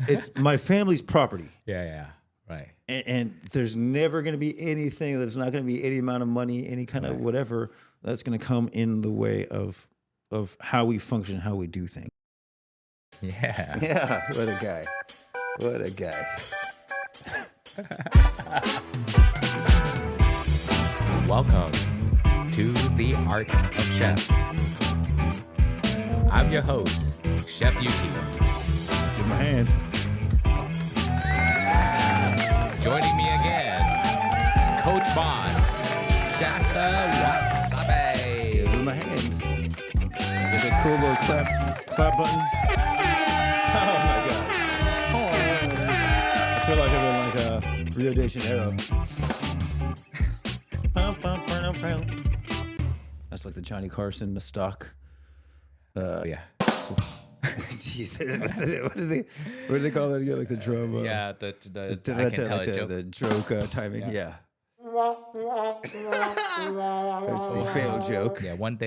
it's my family's property. Yeah. Right. And there's never going to be anything, there's not going to be any amount of money, any kind of whatever that's going to come in the way of how we function, how we do things. Yeah. Yeah. What a guy. What a guy. Welcome to the Art of Chef. I'm your host, Chef Yuki. Let's give him a hand. Joining me again, Coach Maas, Shasta Wasabi. Let's give him a hand. There's a cool little clap button. Oh my God. Oh, I feel like I'm in like a Rio de Janeiro. That's like the Johnny Carson, the stock. Yeah. Jesus, what do they call that again? Like the drum? Yeah, the I can tell a joke. The joke timing. Yeah. There's the failed joke. Yeah, one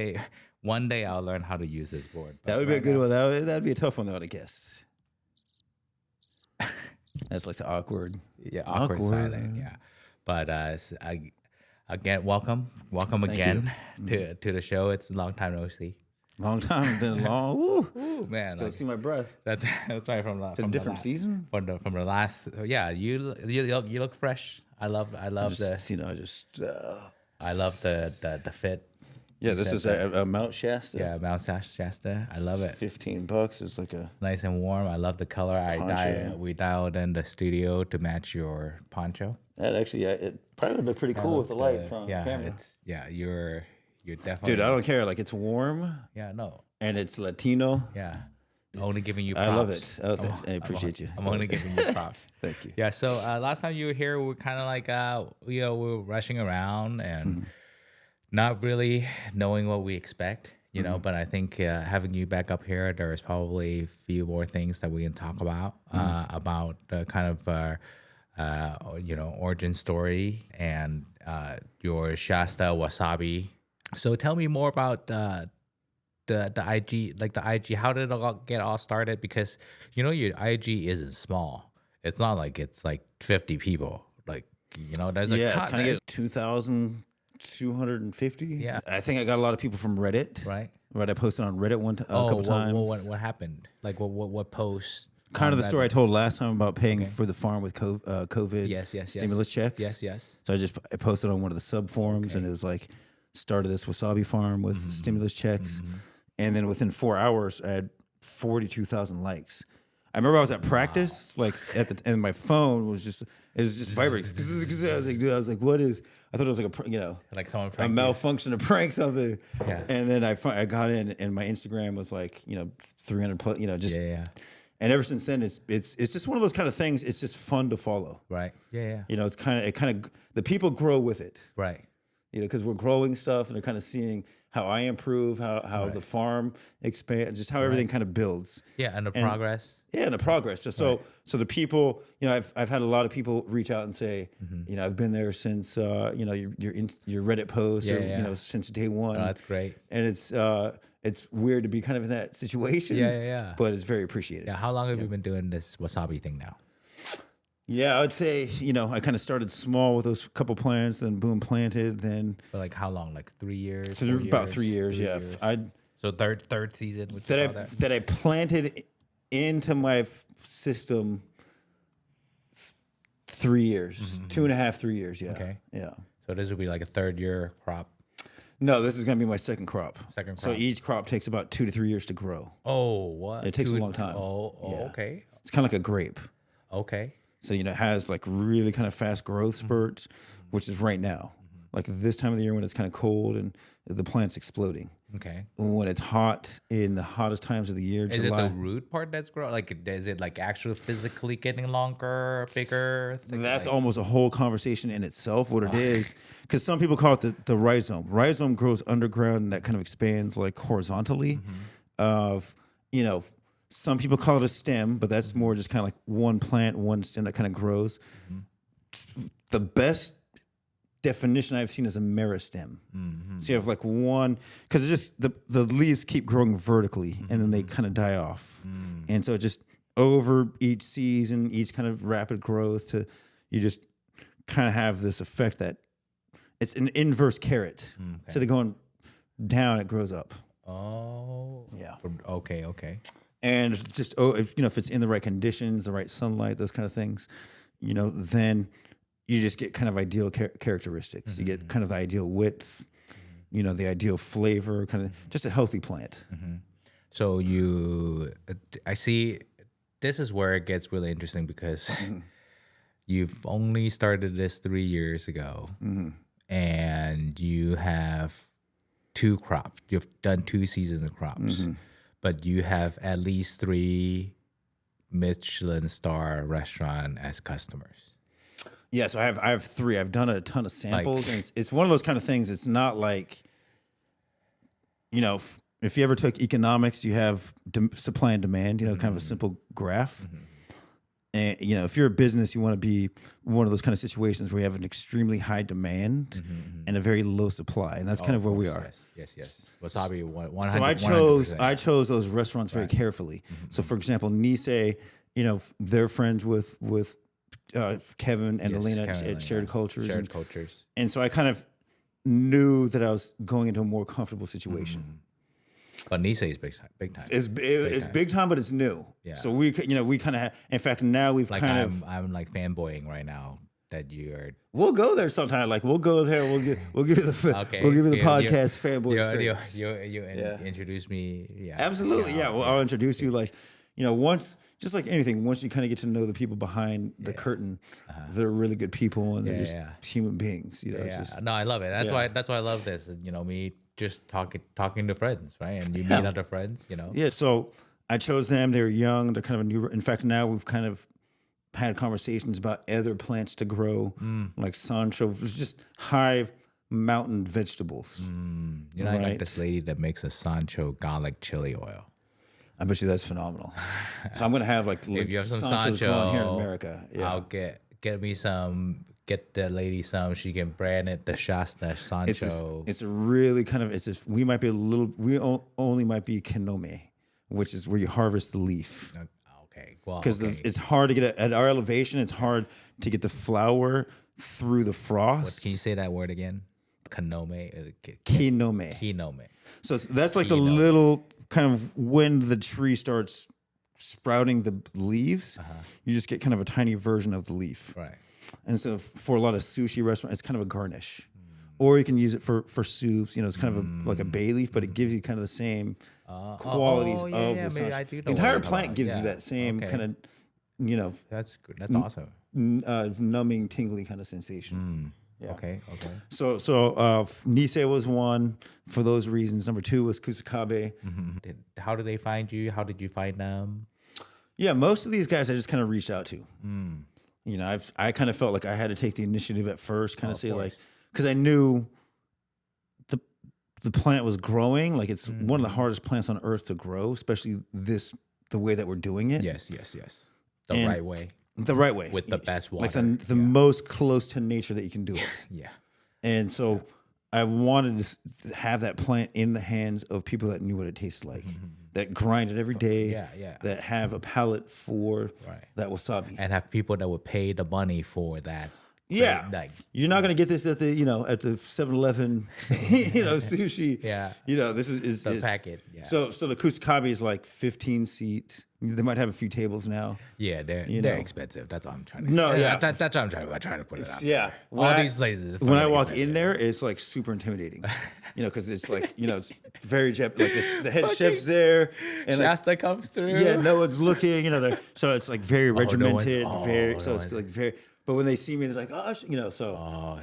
day I'll learn how to use this board. That would be a good one. That'd be a tough one though, I guess. That's like the awkward. Yeah, awkward silent. Yeah, but again, welcome again to the show. It's a long time no see. Long time, been long. Woo. Ooh, man, Still see my breath. That's right from It's a different season. From the last. Yeah, you look fresh. I love I love the fit. Yeah, this is a Mount Shasta. Yeah, Mount Shasta. I love it. $15. It's like a nice and warm. I love the color. We dialed in the studio to match your poncho. That actually, it probably would be pretty cool with the lights on camera. You're definitely. Dude, I don't care. Like it's warm. Yeah, no. And it's Latino. Yeah. I'm only giving you props. I love it. I appreciate you. I'm only giving you props. Thank you. Yeah. So last time you were here, we were kind of like, we were rushing around and not really knowing what we expect, you know. But I think having you back up here, there's probably a few more things that we can talk about the kind of origin story and your Shasta Wasabi. So tell me more about the IG, like the IG. How did it all get started? Because your IG isn't small. It's not like it's like 50 people. Like there's it's kind of 2,250. Yeah, I think I got a lot of people from Reddit. Right. I posted on Reddit a couple times. What happened? Like what post? Kind of the story I told last time about paying for the farm with COVID stimulus checks. Yes. So I posted on one of the sub forums and it was like, started this wasabi farm with stimulus checks. And then within 4 hours, I had 42,000 likes. I remember I was at practice, and my phone was vibrating. I was like, what is, I thought it was like like someone a malfunction, a prank, something. Yeah. And then I got in and my Instagram was like, 300 plus, just. Yeah. And ever since then, it's just one of those kind of things. It's just fun to follow. Right. Yeah. It's kind of, the people grow with it. Right. Because we're growing stuff and they're kind of seeing how I improve, how the farm expands, just how everything kind of builds. Yeah, and the progress. Yeah, and the progress. Just so the people, I've had a lot of people reach out and say, I've been there since your Reddit post since day one. Oh, that's great. And it's weird to be kind of in that situation. Yeah. But it's very appreciated. Yeah. How long have you been doing this wasabi thing now? Yeah, I would say, I kind of started small with those couple plants, then boom, planted, then. But like how long? Like 3 years? About 3 years, yeah. So third season? That I planted into my system 3 years, 2.5, 3 years, yeah. Okay. Yeah. So this would be like a third year crop? No, this is going to be my second crop. So each crop takes about 2 to 3 years to grow. Oh, what? It takes a long time. Yeah. Okay. It's kind of like a grape. Okay. So, it has like really kind of fast growth spurts, which is right now. Like this time of the year when it's kind of cold and the plant's exploding. Okay. When it's hot in the hottest times of the year, is July. It the root part that's growing? Like, is it like actually physically getting longer, bigger? That's almost a whole conversation in itself, what it is. Because some people call it the rhizome. Rhizome grows underground and that kind of expands like horizontally. Some people call it a stem, but that's more just kind of like one plant, one stem that kind of grows. The best definition I've seen is a meristem. So you have like one, because it's just the leaves keep growing vertically and then they kind of die off. And so it just over each season, each kind of rapid growth to you just kind of have this effect that it's an inverse carrot. Instead of going down, it grows up. Oh. Yeah. Okay. And it's just if it's in the right conditions, the right sunlight, those kind of things, then you just get kind of ideal characteristics. You get kind of the ideal width, the ideal flavor, kind of just a healthy plant. So I see. This is where it gets really interesting because you've only started this 3 years ago, and you have 2 crops. You've done 2 seasons of crops, but you have at least 3 Michelin star restaurant as customers. Yeah, so I have 3. I've done a ton of samples, and it's one of those kind of things. It's not like, if you ever took economics, you have supply and demand, kind of a simple graph. And, if you're a business, you want to be one of those kind of situations where you have an extremely high demand and a very low supply. And that's kind of where we are. Yes. Wasabi, 100%. So I chose those restaurants very carefully. So, for example, Nisei, they're friends with Kevin and Elena at Shared Cultures. And so I kind of knew that I was going into a more comfortable situation. But Nisei is big time. It's big time, but it's new. Yeah. So we kind of have. In fact, now we've I'm like fanboying right now that you are. We'll go there sometime. Like we'll go there. We'll give you the podcast fanboy experience. You introduce me. Yeah. Absolutely. Yeah. Well, I'll introduce you. Like once, just like anything, once you kind of get to know the people behind the curtain, they're really good people and they're just human beings. It's just, no, I love it. That's why I love this. Me just talking to friends, right? And you meet other friends, Yeah. So I chose them. They're young. They're kind of a new. In fact, now we've kind of had conversations about other plants to grow, like sancho, just high mountain vegetables. I got this lady that makes a sancho garlic chili oil. I bet you that's phenomenal. So I'm gonna have like if you have some sanchos sancho growing here in America. Yeah. I'll get me some. Get the lady some. She can brand it the Shasta Sancho. It's a really kind of. We might be a little. We only might be kinome, which is where you harvest the leaf. Okay. Well, because it's hard to get at our elevation. It's hard to get the flower through the frost. Can you say that word again? Kinome. Kinome. So that's like the little kind of when the tree starts sprouting the leaves. You just get kind of a tiny version of the leaf. Right. And so for a lot of sushi restaurants, it's kind of a garnish. Or you can use it for soups. It's kind of like a bay leaf, but it gives you kind of the same qualities of the sancho. The entire plant gives you that same kind of, That's good. That's awesome. Numbing, tingly kind of sensation. Yeah. Okay. So Nisei was one for those reasons. Number 2 was Kusakabe. How did they find you? How did you find them? Yeah, most of these guys I just kind of reached out to. I kind of felt like I had to take the initiative at first, kind of say like, because I knew the plant was growing. Like it's one of the hardest plants on earth to grow, especially the way that we're doing it. Yes. The right way. The right way. With the best water. Like the most close to nature that you can do it. Yeah. And so I wanted to have that plant in the hands of people that knew what it tasted like. That grind it every day, that have a palate for that wasabi, and have people that would pay the money for that. Yeah, you're not gonna get this at the at the 7-Eleven, sushi. Yeah, this is the packet. Yeah. So the Kusakabe is like 15 seats. They might have a few tables now. Yeah, they're expensive. That's what I'm trying to. That's what I'm trying to put it out. Yeah, all these places. When I walk in there, it's like super intimidating. Because it's like it's very like the head chef's there, and Shasta comes through. Yeah, no one's looking. So it's like very regimented. It's like very. But when they see me, they're like, so.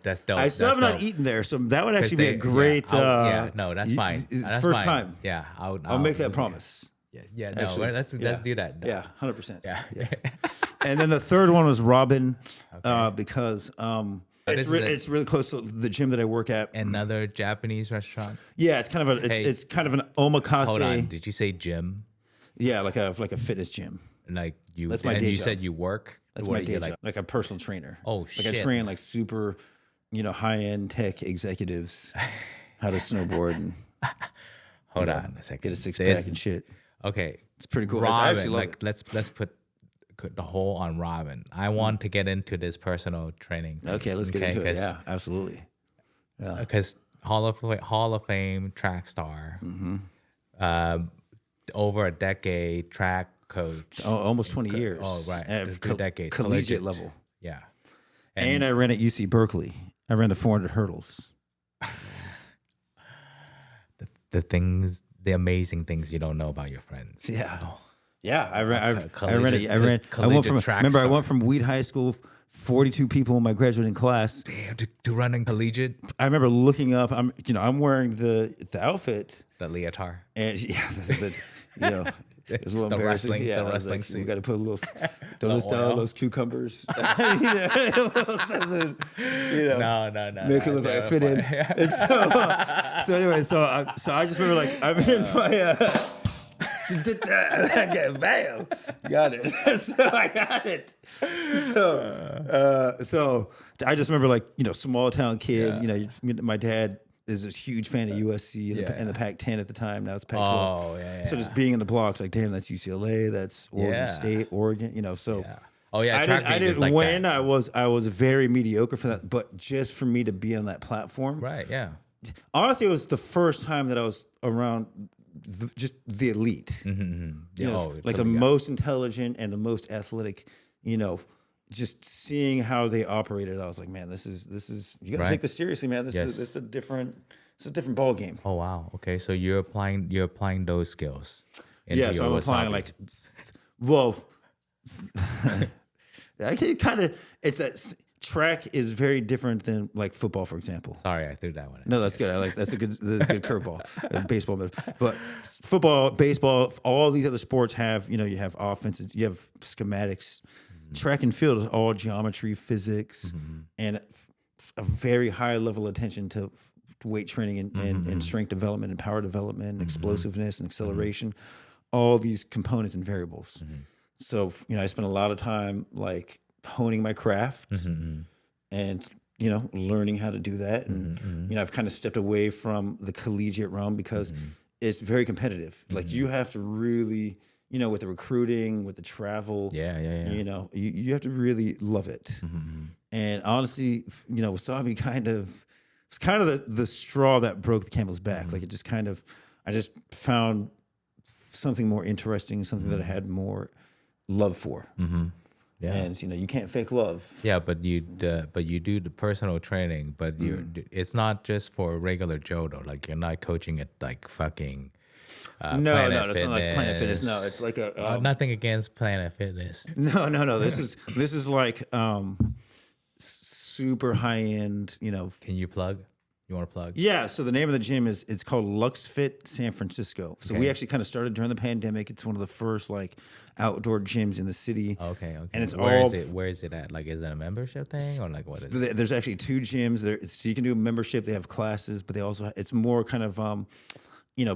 That's dope. I still have not eaten there, so that would actually be a great. That's fine. That's first fine. time. Yeah, I'll make that promise. Yeah. Let's do that. No. Yeah, 100%. Yeah. And then the third one was Robin, because it's really close to the gym that I work at. Another Japanese restaurant. Yeah, it's kind of it's kind of an omakase. Hold on, did you say gym? Yeah, like a fitness gym. Like you. That's my day you job. Said you work. That's my day job. Like a personal trainer. Oh shit! Like I train like super, high end tech executives how to snowboard and hold on a second. Get a 6-pack and shit. Okay, It's pretty cool. I actually Robin, love like it. let's put the whole on Robin. I want to get into this personal training thing, Okay, let's get into it. Yeah, absolutely. because Hall of Fame track star, over a decade track coach. Oh, almost 20 years. Oh, right. At 2 decades. collegiate level. Yeah. And I ran at UC Berkeley. I ran the 400 hurdles. The amazing things you don't know about your friends. Yeah. Oh. Yeah, I went Collegiate from Weed High School, 42 people in my graduating class. Damn, to running collegiate, I remember looking up. I'm wearing the outfit, the leotard, and it's a little embarrassing. wrestling, Yeah, the wrestling like, suit. we got to put a little those cucumbers, a little something, No. make it look like I fit in. And so anyway, so I just remember like I'm in my. Bam, got it. So I got it. So I just remember like small town kid. My dad is this huge fan of USC and the Pac-10 at the time. Now it's Pac-12. Oh yeah. So just being in the blocks, like damn, that's UCLA, that's Oregon State, Oregon. So. Yeah. Oh yeah, I didn't like win. that. I was very mediocre for that, but just for me to be on that platform, Right. Yeah. honestly, it was the first time that I was around just the elite. Like the most intelligent and the most athletic, just seeing how they operated. I was like, man, this is you got to take this seriously, man. This is a different ball game. Oh wow. Okay, so you're applying those skills. Yeah, so I'm applying like, well, I can kind of. It's that track is very different than like football, for example. Sorry, I threw that one. No, that's good. I like that's a good curveball. Baseball, but football, baseball, all these other sports have you have offenses, you have schematics. Track and field is all geometry, physics, and a very high level of attention to weight training and strength development and power development, and explosiveness and acceleration, all these components and variables. So I spent a lot of time like honing my craft and learning how to do that, and I've kind of stepped away from the collegiate realm because it's very competitive. Like you have to really with the recruiting, with the travel, you have to really love it. And honestly, Wasabi it's kind of the straw that broke the camel's back. Like it just I just found something more interesting, something that I had more love for. Yeah. And you can't fake love. Yeah, but you do the personal training, but it's not just for regular Joe though. Like you're not coaching it like fucking. No, it's not like Planet Fitness. No, it's like a nothing against Planet Fitness. No. This is like super high end. Can you plug? You want to plug? Yeah. So the name of the gym it's called Lux Fit San Francisco. So we actually kind of started during the pandemic. It's one of the first like outdoor gyms in the city. Okay. And it's where is it at? Like, is it a membership thing or like what is it? There's actually 2 gyms there. So you can do a membership. They have classes, but they also it's more kind of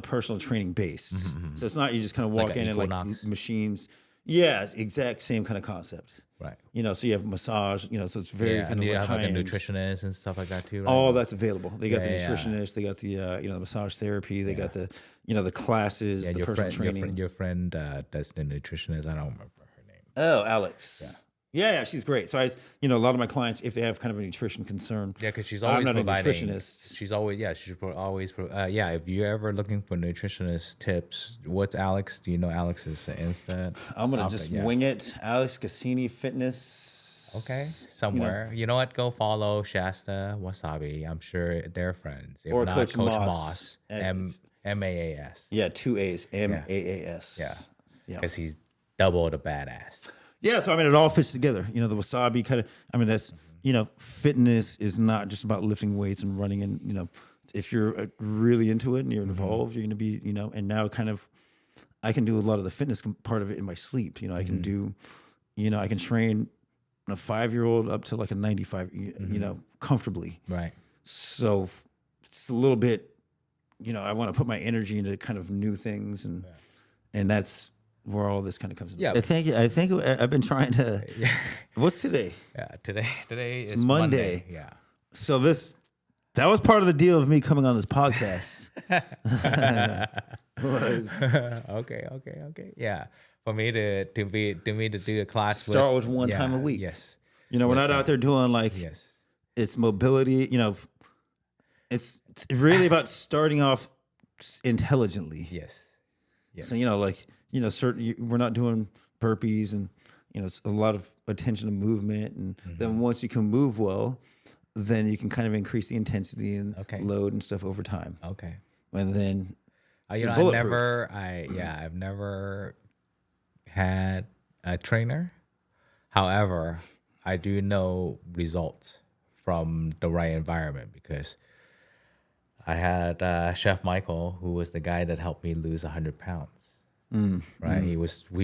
personal training based. So it's not you just kind of walk like in and like machines. Yeah, exact same kind of concept. Right. So you have massage, so it's very kind of you like have like a high-end. Nutritionist and stuff like that too, right? All that's available. They got the nutritionist, they got the the massage therapy, they got the the classes, the personal training. Your friend that's the nutritionist, I don't remember her name. Oh, Alex. Yeah, she's great. So a lot of my clients, if they have kind of a nutrition concern, because she's always I'm not providing. a nutritionist. She's always if you're ever looking for nutritionist tips, what's Alex? Do you know Alex's Insta? I'm gonna just wing it. Alex Cassini Fitness. Okay, somewhere. You know what? Go follow Shasta Wasabi. I'm sure they're friends. If Or not, Coach Moss. Moss. MAAS. Yeah, 2 A's. MAAS. Yeah. Because he's double the badass. Yeah, so it all fits together. The Wasabi kind of. That's fitness is not just about lifting weights and running. And if you're really into it and you're involved, you're going to be. And now kind of, I can do a lot of the fitness part of it in my sleep. I can do, I can train a 5-year-old up to like a 95. Comfortably. Right. So it's a little bit. I want to put my energy into kind of new things, and that's where all this kind of comes in. Yeah. I think I've been trying to. What's today? Yeah, today is Monday. Yeah. So this That was part of the deal of me coming on this podcast. Was Okay. Yeah, for me to do a class. start with one time a week. Yes. You know, we're not out there doing like Yes. it's mobility. You know, it's really about starting off intelligently. Yes. Yes. So, you know, like, you know, we're not doing burpees and, you know, it's a lot of attention to movement. And then once you can move well, then you can kind of increase the intensity and load and stuff over time. Okay. And then, you know, I've never had a trainer. However, I do know results from the right environment because I had Chef Michael, who was the guy that helped me lose 100 pounds. Right, he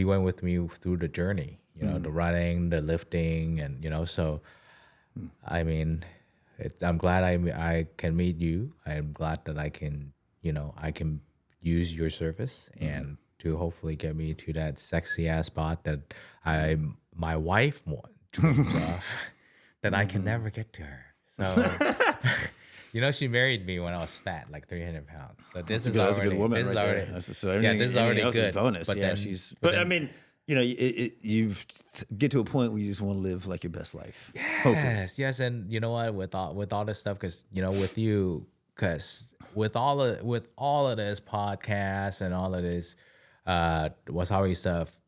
went with me through the journey. You know, the running, the lifting, and you know. So, I mean, I'm glad I can meet you. I'm glad that I can use your service and to hopefully get me to that sexy ass spot that my wife dreams of, that I can never get to her. So. You know, she married me when I was fat, like 300 pounds. So this is already a good woman right there. This is already good. Bonus. But yeah, I mean, you know, you get to a point where you just want to live like your best life. Yes, and you know what? With all this stuff, because you know, with you, because with all of this podcast and all of this wasabi stuff,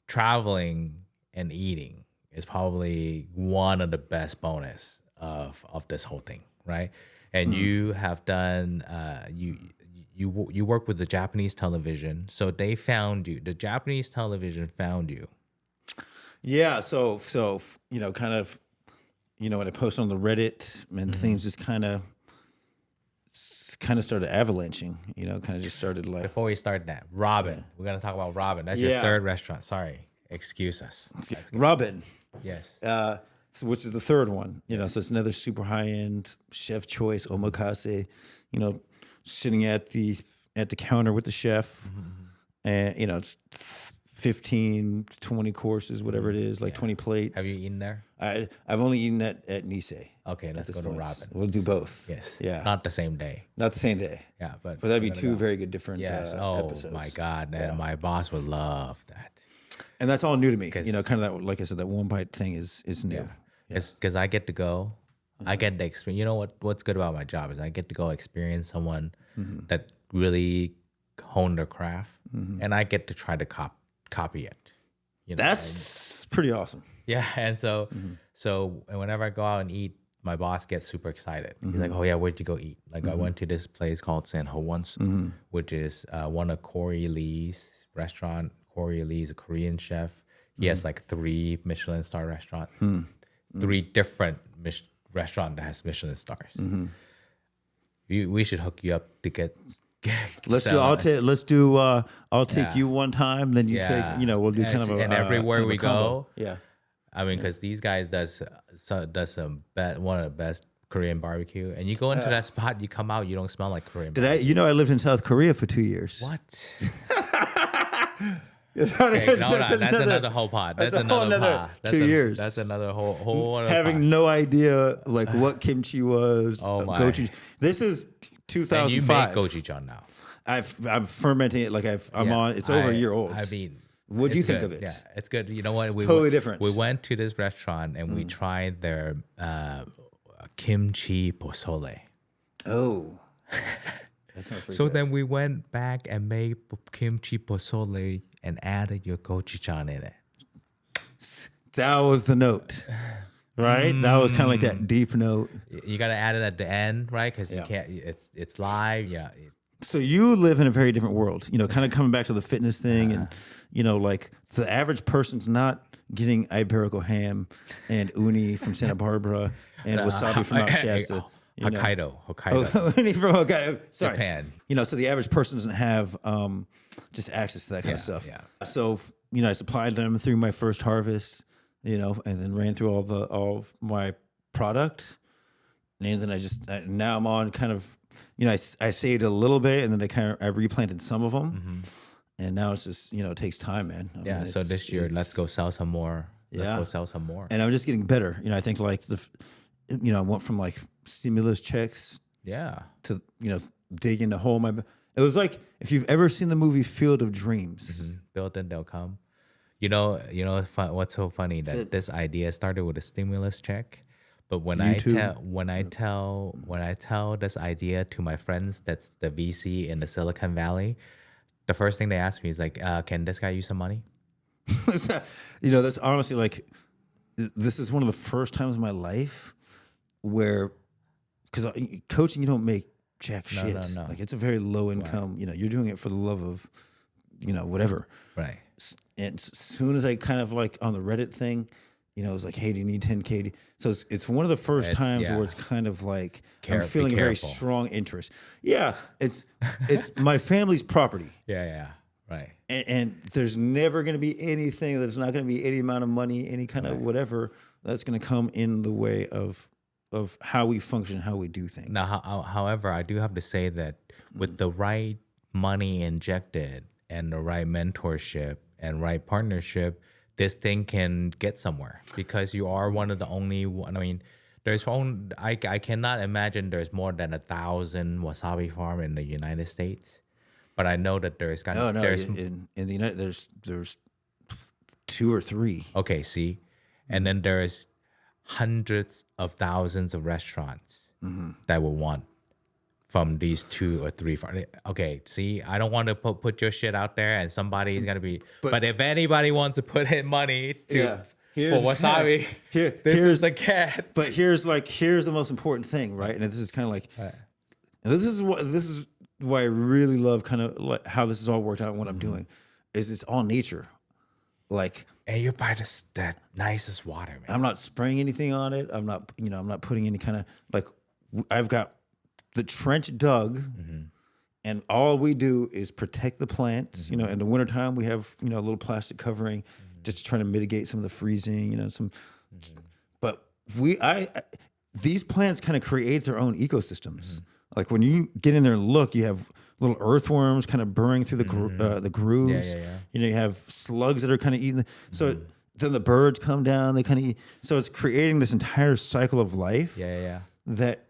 traveling and eating is probably one of the best bonus of this whole thing, right? And you have done you work with the Japanese television, so they found you. The Japanese television found you. Yeah, so you know, kind of, you know, when I post on the Reddit and things just kind of started avalanching. You know, kind of just started like. Before we start that, Robin, we're gonna talk about Robin. That's your third restaurant. Sorry, excuse us. Robin. Yes. So which is the third one, you know, so it's another super high-end chef choice, omakase, you know, sitting at the counter with the chef, and, you know, it's 15, 20 courses, whatever it is, like 20 plates. Have you eaten there? I've only eaten at Nisei. Okay, let's go to Robin. We'll do both. Yes. Yeah. Not the same day. Not the same day. Yeah, but that'd be two very good different yes. episodes. My God, and my boss would love that. And that's all new to me. You know, kind of that, like I said, that one bite thing is new. Yeah. Because I get to go, I get the experience. You know what's good about my job is I get to go experience someone that really honed their craft, and I get to try to copy it. You know? That's pretty awesome. Yeah, and so whenever I go out and eat, my boss gets super excited. He's like, "Oh yeah, where'd you go eat?" Like I went to this place called San Ho once, which is one of Corey Lee's restaurant. Corey Lee is a Korean chef. He has like 3 Michelin star restaurants. 3 different restaurant that has Michelin stars. We should hook you up to get. Let's do. I'll take you one time. Then you take. You know, we'll do kind of a. And everywhere we go. Yeah. I mean, because these guys does some one of the best Korean barbecue, and you go into that spot, you come out, you don't smell like Korean. You know, I lived in South Korea for 2 years. What? Okay, that's another whole pod. That's another pod. 2 years. That's another whole other having pod. no idea like what kimchi was. Oh my! Gochujang. This is 2005. And you make gochujang now. I'm fermenting it like I'm on. It's over a year old. I mean, what do you think of it? Yeah, it's good. You know what? It's totally different. We went to this restaurant and we tried their kimchi pozole. Oh. That sounds pretty So good. then we went back and made kimchi pozole and added your gochujang in it. That was the note, right? That was kind of like that deep note. You got to add it at the end, right? Because you can't. It's live. Yeah. So you live in a very different world. You know, kind of coming back to the fitness thing, and you know, like the average person's not getting Iberico ham and uni from Santa Barbara and wasabi from Mount Shasta. Hokkaido. Uni from Hokkaido. Sorry. Japan. You know, so the average person doesn't have just access to that kind of stuff. Yeah. So, you know, I supplied them through my first harvest, you know, and then ran through all of my product. And then now I'm on kind of, you know, I saved a little bit and then I replanted some of them. And now it's just, you know, it takes time, man. I mean, so this year, let's go sell some more. Let's go sell some more. And I'm just getting better. You know, I think like I went from like stimulus checks Yeah. to, digging a hole in my. It was like if you've ever seen the movie Field of Dreams. Build and they'll come. What's so funny that this idea started with a stimulus check, but when YouTube. I tell this idea to my friends, that's the VC in the Silicon Valley, the first thing they ask me is like, "Can this guy use some money?" That's honestly like, this is one of the first times in my life where, because coaching, you don't make jack shit. No. Like it's a very low income. You're doing it for the love of, whatever. Right. And as soon as I kind of like on the Reddit thing, it was like, hey, do you need 10K? So it's one of the first times where it's kind of like I'm feeling a very strong interest. Yeah, it's my family's property. Yeah. Right. And there's never going to be anything. There's not going to be any amount of money, any kind of whatever that's going to come in the way of how we function, how we do things. Now, however, I do have to say that with the right money injected and the right mentorship and right partnership, this thing can get somewhere because you are one of the only one. I mean, I cannot imagine there's more than 1,000 wasabi farm in the United States, but I know that there's in the United there's 2 or 3. Okay, see, and then there's hundreds of thousands of restaurants that will want from these 2 or 3 farms. Okay, see, I don't want to put your shit out there and somebody's going to be... But if anybody wants to put in money for wasabi, this is the cat. But here's the most important thing, right? And this is kind of like... Right. And this is why I really love kind of like how this is all worked out and what I'm doing, is it's all nature. Like... And you buy the nicest water, man. I'm not spraying anything on it. I'm not putting any kind of... Like, I've got the trench dug, and all we do is protect the plants. In the wintertime, we have, a little plastic covering just to try to mitigate some of the freezing, but these plants kind of create their own ecosystems. Like when you get in there and look, you have little earthworms kind of burrowing through the grooves. Yeah. You have slugs that are kind of eating. So then the birds come down, they kind of eat. So it's creating this entire cycle of life. Yeah. That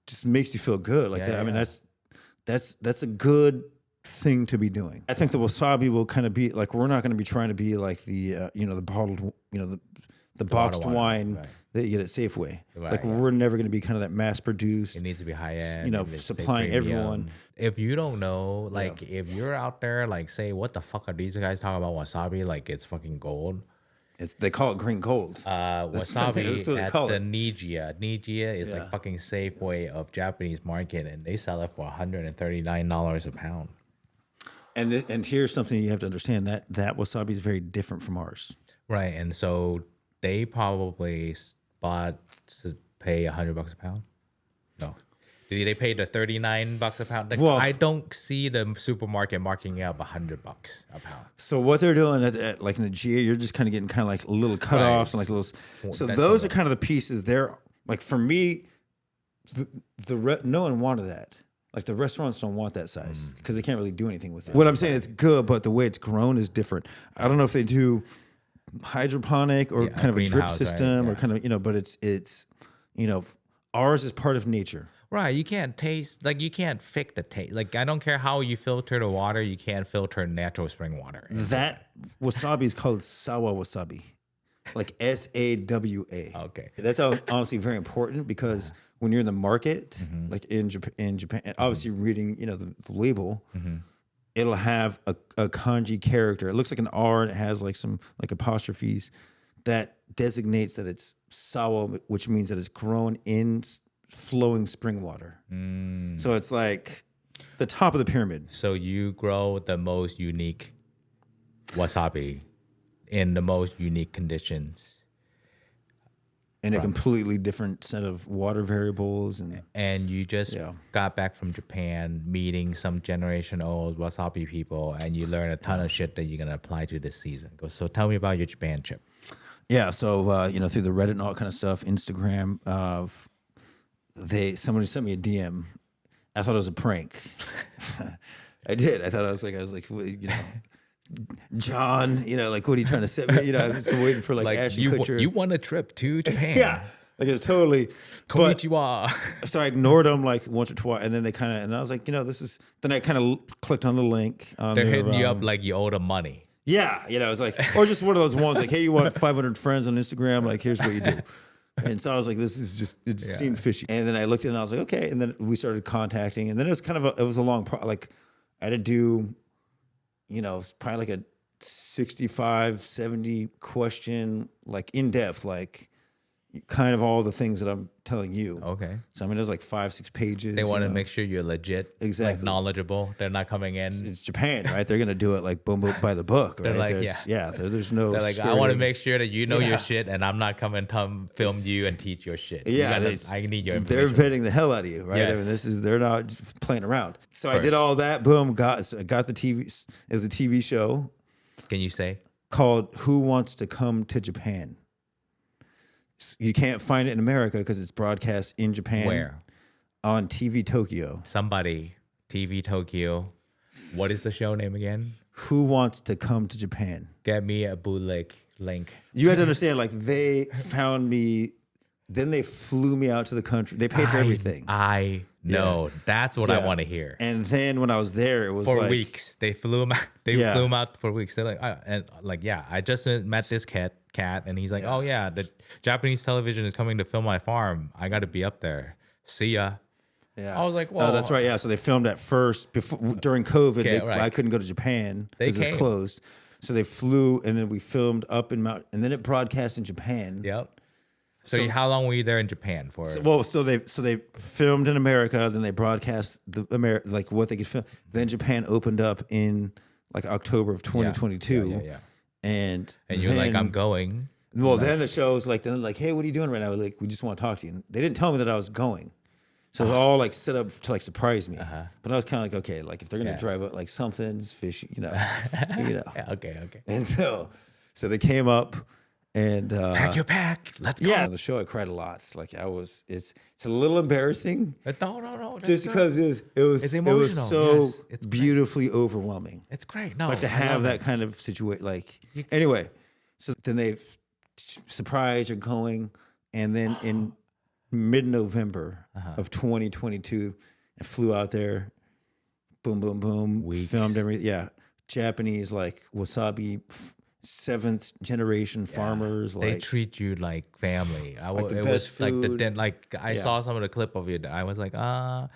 just makes you feel good. Like that. I mean, that's a good thing to be doing. I think the wasabi will kind of be like, we're not going to be trying to be like the the bottled, the boxed wine that you get at Safeway. Like we're never going to be kind of that mass produced. It needs to be high end. Supplying everyone. If you don't know, like if you're out there, like say, what the fuck are these guys talking about wasabi? Like it's fucking gold. They call it green gold. Wasabi at the Nijiya is like fucking Safeway of Japanese market, and they sell it for $139 a pound. And here's something you have to understand, that wasabi is very different from ours. Right, and so they probably bought to pay $100 a pound. No, they paid the $39 a pound. Like, I don't see the supermarket marking up $100 a pound. So what they're doing at like in the GA, you're just kind of getting kind of like little cutoffs and like little. So those are kind of the pieces. They're like, for me, no one wanted that. Like the restaurants don't want that size because they can't really do anything with it. What I'm saying, it's good, but the way it's grown is different. I don't know if they do hydroponic or kind of a drip system or kind of but it's ours is part of nature. Right, you can't taste, like you can't fake the taste. Like I don't care how you filter the water, you can't filter natural spring water. That wasabi is called Sawa Wasabi, like SAWA. Okay, that's honestly very important because when you're in the market, like in Japan, obviously reading the label, it'll have a kanji character. It looks like an R and it has like some like apostrophes that designates that it's Sawa, which means that it's grown in flowing spring water. So it's like the top of the pyramid. So you grow the most unique wasabi in the most unique conditions. In a completely different set of water variables. And you just got back from Japan meeting some generation old wasabi people, and you learn a ton of shit that you're going to apply to this season. So tell me about your Japan trip. Yeah, so through the Reddit and all kind of stuff, Instagram, somebody sent me a DM. I thought it was a prank. I did. I was like, John, like, what are you trying to set me? I was waiting for like Ashton Kutcher. You won a trip to Japan. Like it's totally. But, Konnichiwa. so I ignored them like once or twice, and then they kind of, and I was like, this is. Then I kind of clicked on the link. On They're their, hitting you up like you owe them money. Yeah, it was like, or just one of those ones like, hey, you want 500 friends on Instagram? Like, here's what you do. And so I was like, this is just, it seemed fishy. And then I looked at it and I was like, okay. And then we started contacting, and then it was kind of it was a long like I had to do, it was probably like a 65, 70 question, like in depth, like kind of all the things that I'm telling you. Okay. So I mean, there's like 5-6 pages. They want to make sure you're legit, Exactly. like knowledgeable. They're not coming in. It's Japan, right? They're gonna do it like boom, boom by the book, right? They're like, There's no. They're like, I want to make sure that you know your shit, and I'm not coming to film you and teach your shit. Yeah, I need your they're information. vetting the hell out of you, right? Yes. I mean, they're not playing around. So I First. did all that. Boom, got the TV. It was a TV show Can you say? called "Who Wants to Come to Japan." You can't find it in America because it's broadcast in Japan. Where? On TV Tokyo. Somebody, TV Tokyo. What is the show name again? Who Wants to Come to Japan? Get me a bootleg link. You had to understand, like, they found me, then they flew me out to the country. They paid for everything. I know. That's what I want to hear. And then when I was there, it was For like, weeks. They flew him out. They flew him out for weeks. They're like, I just met this cat, and he's like, oh yeah, the Japanese television is coming to film my farm. I got to be up there. See ya. Yeah. I was like, well, oh, that's right. Yeah. So they filmed at first during COVID. Okay, right. I couldn't go to Japan They because it's came. closed. So they flew, and then we filmed up in Mount, and then it broadcast in Japan. Yep. So how long were you there in Japan for? So they filmed in America, then they broadcast like what they could film. Then Japan opened up in like October of 2022. Yeah. And you're like, I'm going. Well, then the show's like, hey, what are you doing right now? Like, we just want to talk to you. And they didn't tell me that I was going. So it was all like set up to like surprise me. But I was kind of like, okay, like if they're going to drive up like something's fishy, Yeah, okay. And so they came up and Pack your pack. Let's go. yeah, the show I cried a lot. It's like it's a little embarrassing. No. Just because it was emotional. so Yes, it's great. beautifully overwhelming. It's great. No, Like to I have love that it. kind of situation. Like anyway, so then they surprise are going, and then in mid-November of 2022, I flew out there. Boom, boom, boom. Weeks. Filmed everything. Yeah, Japanese like wasabi. 7th generation farmers. They Like treat you like family. the It best was like food. I saw some of the clip of it. I was like, I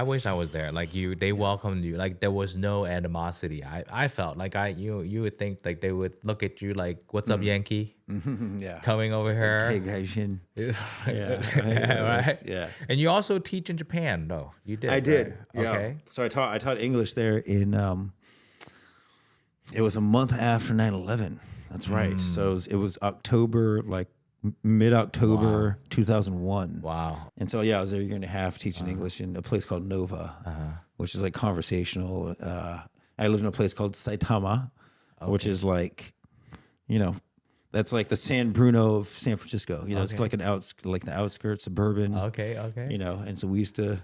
wish I was there. Like they welcomed you. Like there was no animosity. I felt like you would think like they would look at you like, what's up, Yankee? yeah, Coming over here. Pig Haitian. Right? Yeah. And you also teach in Japan, though. You did. I did. right? Yeah. Okay. So I taught English there in it was a month after 9/11. That's right. So it was October, like mid-October 2001. Wow. And so I was there a year and a half teaching English in a place called Nova, which is like conversational. I lived in a place called Saitama, which is like, that's like the San Bruno of San Francisco. It's like the outskirts, suburban. Okay. And so we used to,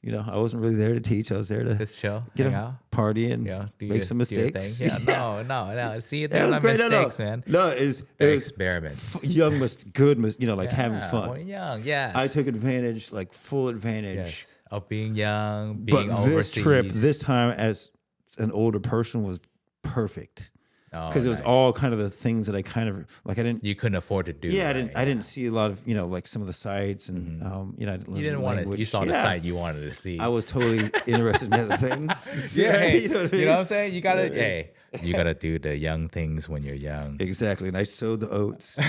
I wasn't really there to teach. I was there to Just chill. get hang a out. party and Do make some do your mistakes. thing. Yeah, no. See, It they're was not great. mistakes, man. No, it was Experiments. young, good, like having Yeah, fun. when you're young, yes. I took advantage, like full advantage. yes. Of being young, But being overseas. this time as an older person was perfect because it was nice. all kind of the things that I kind of like. I didn't. You couldn't afford to do. Yeah, right? I didn't see a lot of like some of the sites and I didn't learn You didn't the want to. language. You saw the Yeah. site you wanted to see. I was totally interested in other things. Yeah, hey, you know what I mean? I'm saying? You gotta, you gotta do the young things when you're young. Exactly. And I sowed the oats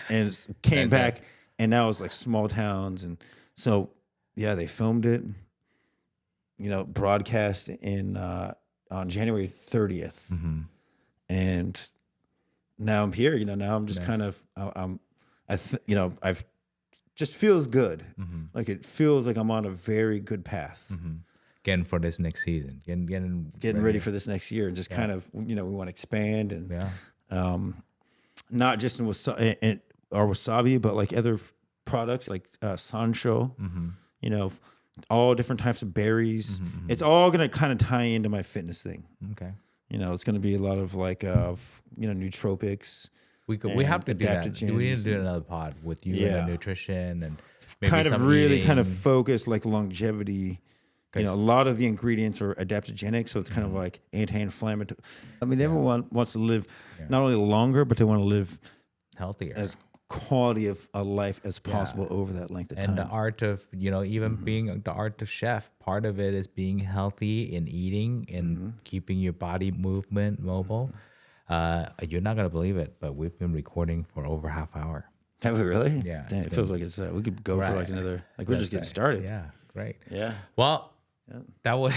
and came back, and now it's like small towns. And so, they filmed it, broadcast on January 30th. And now I'm here, now I'm just kind of, I've just feels good. Like it feels like I'm on a very good path. Getting for this next season. Getting ready for this next year and just kind of, we want to expand and not just in our wasabi, but like other products like sansho, all different types of berries. It's all going to kind of tie into my fitness thing. Okay. It's going to be a lot of like, nootropics, we have to do that. We need to do adaptogens another pod with you Yeah. and the nutrition and maybe kind of some really kind of eating. focus like longevity. You know, a lot of the ingredients are adaptogenic, so it's kind of like anti-inflammatory. I mean, everyone wants to live not only longer, but they want to live healthier. as quality of a life as possible over that length of time. And the art of, even being the art of chef, part of it is being healthy in eating and keeping your body mobile. You're not going to believe it, but we've been recording for over half hour. Have we really? Yeah, Dang, it feels like it's we could go for like another. Like we're just getting started. Yeah, great. Yeah. Well, that was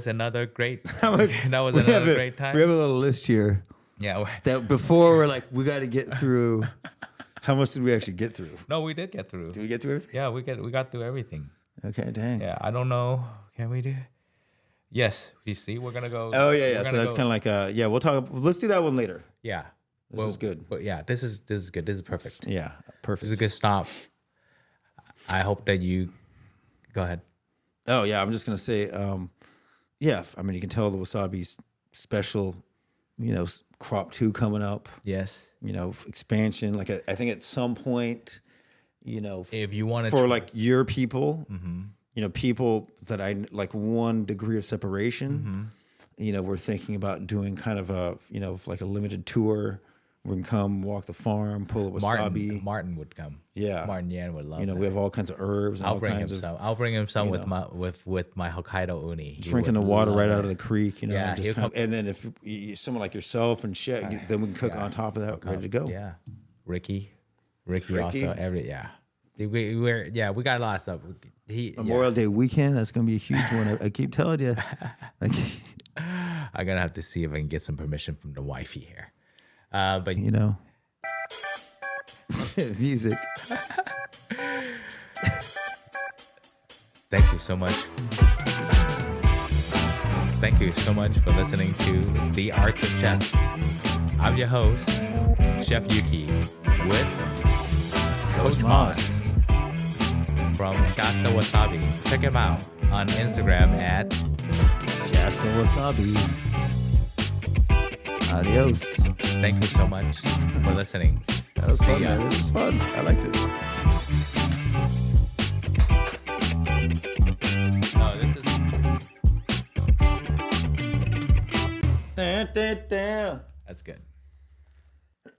another great. That was We another have great time. We have a little list here Yeah. that before we're like we got to get through. How much did we actually get through? No, we did get through. Did we get through everything? Yeah, we got through everything. Okay, dang. Yeah, I don't know. Can we do? Yes. You see, we're gonna go. Oh yeah. So that's kind of like we'll talk. Let's do that one later. Yeah. This is good. But yeah, this is good. This is perfect. Yeah, perfect. This is a good stop. I hope that you go ahead. Oh yeah, I'm just gonna say, yeah. I mean, you can tell the wasabi's special. Crop 2 coming up. Yes. Expansion. Like I think at some point, if you want for like your people, people that I like 1 degree of separation. We're thinking about doing kind of a like a limited tour. We can come walk the farm, pull a wasabi. Martin would come. Yeah, Martin Yan would love. We have all kinds of herbs. And I'll all bring him kinds some. I'll bring him some with my Hokkaido uni. Drinking the water right out of the creek, Yeah, and just and then if someone like yourself and shit, then we can cook on top of that, ready to go. Yeah, Ricky also we got a lot of stuff. Memorial Day weekend, that's gonna be a huge one. I keep telling you. I'm gonna have to see if I can get some permission from the wifey here. But music. Thank you so much. Thank you so much for listening to The Art of Chef. I'm your host, Chef Yuki, with Coach Maas from Shasta Wasabi. Check him out on Instagram at Shasta Wasabi. Adios. Thank you so much for listening. That was See fun, ya. man. This is fun. I like this. No, this is. That's That's good.